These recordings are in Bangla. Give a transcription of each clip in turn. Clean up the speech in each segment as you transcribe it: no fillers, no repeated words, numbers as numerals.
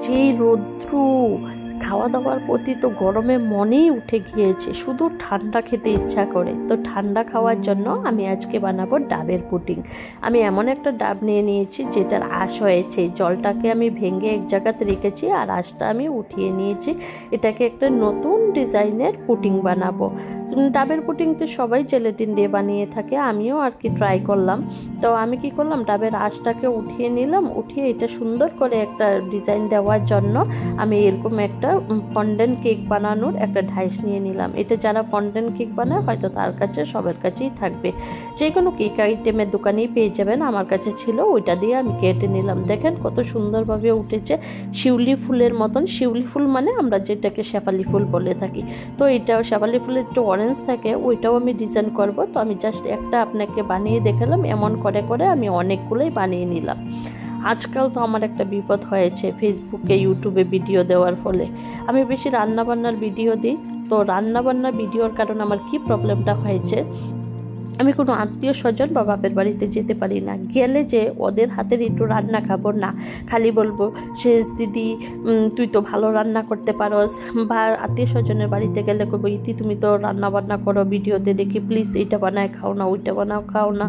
যে রৌদ্র, খাওয়া দাওয়ার প্রতি তো গরমে মনেই উঠে গিয়েছে, শুধু ঠান্ডা খেতে ইচ্ছা করে। তো ঠান্ডা খাওয়ার জন্য আমি আজকে বানাবো ডাবের পুডিং। আমি এমন একটা ডাব নিয়ে নিয়েছি যেটার আঁশ হয়েছে, জলটাকে আমি ভেঙে এক জায়গাতে রেখেছি আর আঁশটা আমি উঠিয়ে নিয়েছি। এটাকে একটা নতুন ডিজাইনের পুডিং বানাবো। ডাবের পুডিং তো সবাই জেলেটিন দিয়ে বানিয়ে থাকে, আমিও আর কি ট্রাই করলাম। তো আমি কি করলাম, ডাবের আঁশটাকে উঠিয়ে নিলাম, উঠিয়ে এটা সুন্দর করে একটা ডিজাইন দেওয়ার জন্য আমি এরকম একটা ফন্ডেন্ট কেক বানানোর একটা ডাইস নিয়ে নিলাম। এটা যারা ফন্ডেন্ট কেক বানায় হয়তো তার কাছে সবার কাছেই থাকবে, যে কোনো কেক আইটেমের দোকানেই পেয়ে যাবেন। আমার কাছে ছিল, ওইটা দিয়ে আমি কেটে নিলাম। দেখেন কত সুন্দরভাবে উঠেছে, শিউলি ফুলের মতন। শিউলি ফুল মানে আমরা যেটাকে শেফালি ফুল বলে থাকি। তো এটাও শেফালি ফুলের একটু অরেঞ্জ থাকে, ওইটাও আমি ডিজাইন করব। তো আমি জাস্ট একটা আপনাকে বানিয়ে দেখালাম, এমন করে করে আমি অনেকগুলোই বানিয়ে নিলাম। আজকাল তো আমার একটা বিপদ হয়েছে, ফেসবুকে ইউটিউবে ভিডিও দেওয়ার ফলে আমি বেশি রান্নাবান্নার ভিডিও দিই। তো রান্নাবান্নার ভিডিওর কারণে আমার কি প্রবলেমটা হয়েছে, আমি কোনো আত্মীয় স্বজন বা বাপের বাড়িতে যেতে পারি না। গেলে যে ওদের হাতের একটু রান্না খাবো না, খালি বলবো শেষ দিদি তুই তো ভালো রান্না করতে পারোস। বা আত্মীয় স্বজনের বাড়িতে গেলে করবো ইতি তুমি তো রান্না বান্না করো, ভিডিওতে দেখি প্লিজ এইটা বানায় খাও না, ওইটা বানাও খাও না।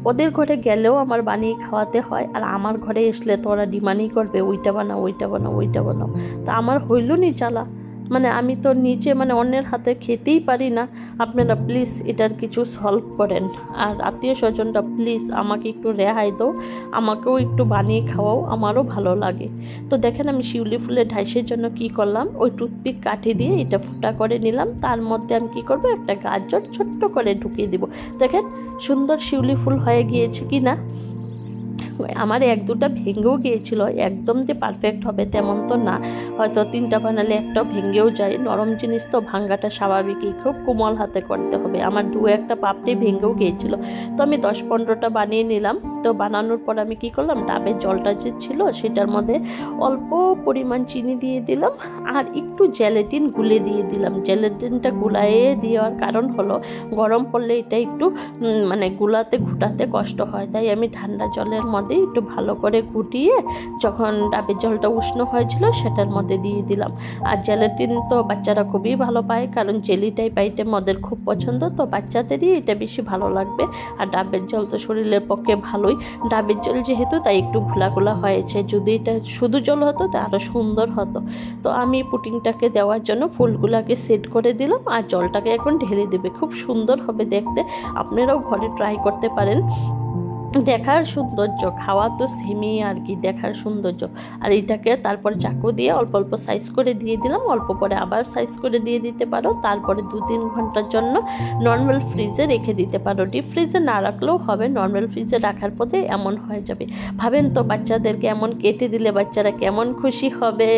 ওদের ঘরে গেলেও আমার বানিয়ে খাওয়াতে হয়, আর আমার ঘরে আসলে তো ওরা ডিমান্ডই করবে ওইটা বানাও, ওইটা বানাও, ওইটা বানাও। তা আমার হইল নি জ্বালা, মানে আমি তো নিজে অন্যের হাতে খেতেই পারি না। আপনারা প্লিজ এটার কিছু সলভ করেন, আর আত্মীয় স্বজনরা প্লিজ আমাকে একটু রেহাই দাও, আমাকেও একটু বানিয়ে খাওয়াও, আমারও ভালো লাগে। তো দেখেন আমি শিউলি ফুলের ঢাইসের জন্য কি করলাম, ওই টুথপিক কাঠি দিয়ে এটা ফুটা করে নিলাম। তার মধ্যে আমি কি করব, একটা গাজর ছোট্ট করে ঢুকিয়ে দিব। দেখেন সুন্দর শিউলি ফুল হয়ে গিয়েছে কি না। আমার এক দুটা ভেঙেও গিয়েছিল, একদম যে পারফেক্ট হবে তেমন তো না, হয়তো তিনটা বানালে একটাও ভেঙেও যায়। নরম জিনিস তো ভাঙাটা স্বাভাবিকই, খুব কোমল হাতে করতে হবে। আমার দু একটা পাপড়ি ভেঙেও গিয়েছিল। তো আমি 10-15টা বানিয়ে নিলাম। তো বানানোর পর আমি কি করলাম, ডাবের জলটা যে ছিল সেটার মধ্যে অল্প পরিমাণ চিনি দিয়ে দিলাম, আর একটু জেলেটিন গুলে দিয়ে দিলাম। জেলেটিনটা গুলায়ে দেওয়ার কারণ হলো গরম পড়লে এটা একটু গুলাতে ঘুটাতে কষ্ট হয়, তাই আমি ঠান্ডা জলের মধ্যে একটু ভালো করে ঘুটিয়ে যখন ডাবের জলটা উষ্ণ হয়েছিল সেটার মধ্যে দিয়ে দিলাম। আর জেলেটিন তো বাচ্চারা খুবই ভালো পায়, কারণ জেলি টাইপ আইটেম ওদের খুব পছন্দ, তো বাচ্চাদেরই এটা বেশি ভালো লাগবে। আর ডাবের জল তো শরীরের পক্ষে ভালোই। ডাবের জল যেহেতু তাই একটু ঘোলা হয়েছে, যদি এটা শুধু জল হতো তা আরও সুন্দর হতো। তো আমি পুডিংটাকে দেওয়ার জন্য ফুলগুলাকে সেট করে দিলাম, আর জলটাকে এখন ঢেলে দেবে, খুব সুন্দর হবে দেখতে। আপনারাও ঘরে ট্রাই করতে পারেন। দেখার সৌন্দর্য, খাওয়া তো সেমই আর কি, দেখার সৌন্দর্য। আর এইটাকে তারপর চাকু দিয়ে অল্প অল্প সাইজ করে দিয়ে দিলাম, অল্প পরে আবার সাইজ করে দিয়ে দিতে পারো। তারপরে 2-3 ঘন্টার জন্য নর্মাল ফ্রিজে রেখে দিতে পারো। ডিপ ফ্রিজে না রাখলেও হবে, নর্মাল ফ্রিজে রাখার পরে এমন হয়ে যাবে। ভাবেন তো বাচ্চাদেরকে এমন কেটে দিলে বাচ্চারা কেমন খুশি হবে।